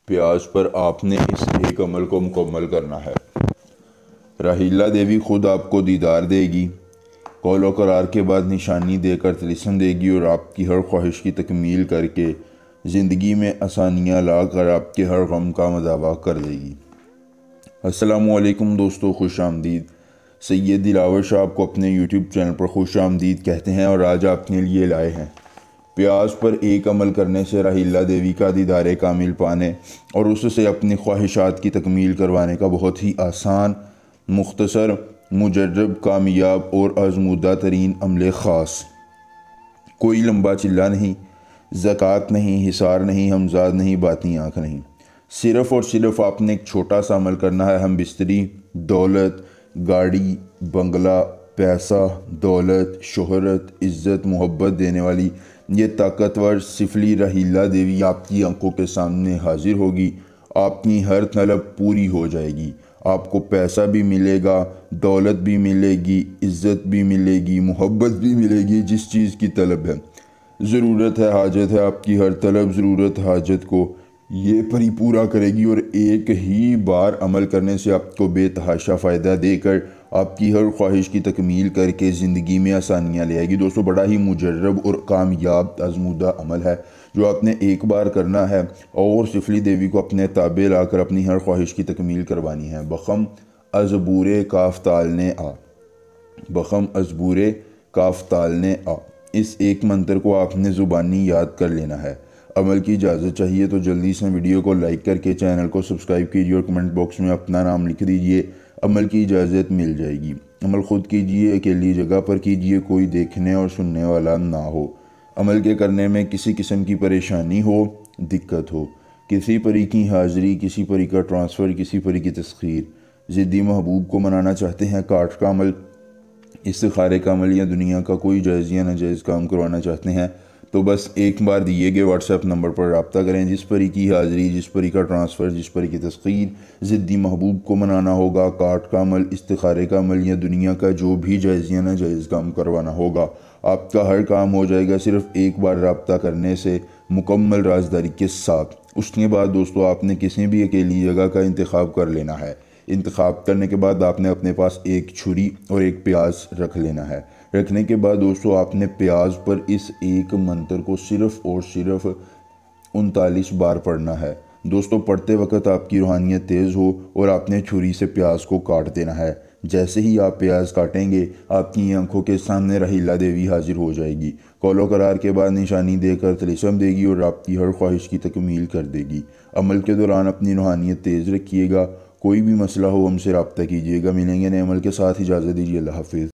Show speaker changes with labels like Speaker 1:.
Speaker 1: پیاز پر آپ نے اس ایک عمل کو مکمل کرنا ہے۔ راہیلا دیوی خود آپ کو دیدار دے گی، قول و قرار کے بعد نشانی دے کر طلسم دے گی اور آپ کی ہر خواہش کی تکمیل کر کے زندگی میں آسانیاں لا کر آپ کے ہر غم کا مداوع کر دے گی۔ السلام علیکم دوستو، خوش آمدید۔ سید دلاور شاہ آپ کو اپنے یوٹیوب چینل پر خوش آمدید کہتے ہیں اور آج آپ کے لیے لائے ہیں پیاز پر ایک عمل کرنے سے راہیلا دیوی کا دیدار کامل پانے اور اس سے اپنی خواہشات کی تکمیل کروانے کا بہت ہی آسان، مختصر، مجرب، کامیاب اور آزمودہ ترین عمل خاص۔ کوئی لمبا چلا نہیں، زکوٰۃ نہیں، حصار نہیں، ہمزاد نہیں، باطنی آنکھ نہیں، صرف اور صرف آپ نے ایک چھوٹا سا عمل کرنا ہے۔ ہم بستری، دولت، گاڑی، بنگلہ، پیسہ، دولت، شہرت، عزت، محبت دینے والی یہ طاقتور سفلی راہیلا دیوی آپ کی آنکھوں کے سامنے حاضر ہوگی۔ آپ کی ہر طلب پوری ہو جائے گی۔ آپ کو پیسہ بھی ملے گا، دولت بھی ملے گی، عزت بھی ملے گی، محبت بھی ملے گی، جس چیز کی طلب ہے، ضرورت ہے، حاجت ہے، آپ کی ہر طلب، ضرورت، حاجت کو یہ پری پورا کرے گی اور ایک ہی بار عمل کرنے سے آپ کو بے تحاشا فائدہ دے کر آپ کی ہر خواہش کی تکمیل کر کے زندگی میں آسانیاں لے آئے گی۔ دوستو، بڑا ہی مجرب اور کامیاب آزمودہ عمل ہے جو آپ نے ایک بار کرنا ہے اور سفلی دیوی کو اپنے تابع لا کر اپنی ہر خواہش کی تکمیل کروانی ہے۔ بخم ازبورے کاف تال نے آ، بخم ازبورے کاف تال نے آ، اس ایک منتر کو آپ نے زبانی یاد کر لینا ہے۔ عمل کی اجازت چاہیے تو جلدی سے ویڈیو کو لائک کر کے چینل کو سبسکرائب کیجیے اور کمنٹ باکس میں اپنا نام لکھ دیجیے۔ عمل کی اجازت مل جائے گی۔ عمل خود کیجیے، اکیلی جگہ پر کیجیے، کوئی دیکھنے اور سننے والا نہ ہو۔ عمل کے کرنے میں کسی قسم کی پریشانی ہو، دقت ہو، کسی پری کی حاضری، کسی پری کا ٹرانسفر، کسی پری کی تسخیر، ضدی محبوب کو منانا چاہتے ہیں، کاٹ کا عمل، استخارے کا عمل یا دنیا کا کوئی جائز یا ناجائز کام کروانا چاہتے ہیں تو بس ایک بار دیے گئے واٹس ایپ نمبر پر رابطہ کریں۔ جس پری کی حاضری، جس پری کا ٹرانسفر، جس پری کی تسخیر، ضدی محبوب کو منانا ہوگا، کاٹ کا عمل، استخارے کا عمل یا دنیا کا جو بھی جائز یا ناجائز کام کروانا ہوگا، آپ کا ہر کام ہو جائے گا صرف ایک بار رابطہ کرنے سے، مکمل رازداری کے ساتھ۔ اس کے بعد دوستو آپ نے کسی بھی اکیلی جگہ کا انتخاب کر لینا ہے۔ انتخاب کرنے کے بعد آپ نے اپنے پاس ایک چھری اور ایک پیاز رکھ لینا ہے۔ رکھنے کے بعد دوستو آپ نے پیاز پر اس ایک منتر کو صرف اور صرف 39 بار پڑھنا ہے۔ دوستو، پڑھتے وقت آپ کی روحانیت تیز ہو اور آپ نے چھری سے پیاز کو کاٹ دینا ہے۔ جیسے ہی آپ پیاز کاٹیں گے آپ کی آنکھوں کے سامنے راہیلا دیوی حاضر ہو جائے گی، قول و قرار کے بعد نشانی دے کر طلسم دے گی اور آپ کی ہر خواہش کی تکمیل کر دے گی۔ عمل کے دوران اپنی روحانیت تیز رکھیے گا۔ کوئی بھی مسئلہ ہو ہم سے رابطہ کیجیے گا۔ ملیں گے نئے عمل کے ساتھ، اجازت دیجیے، اللہ حافظ۔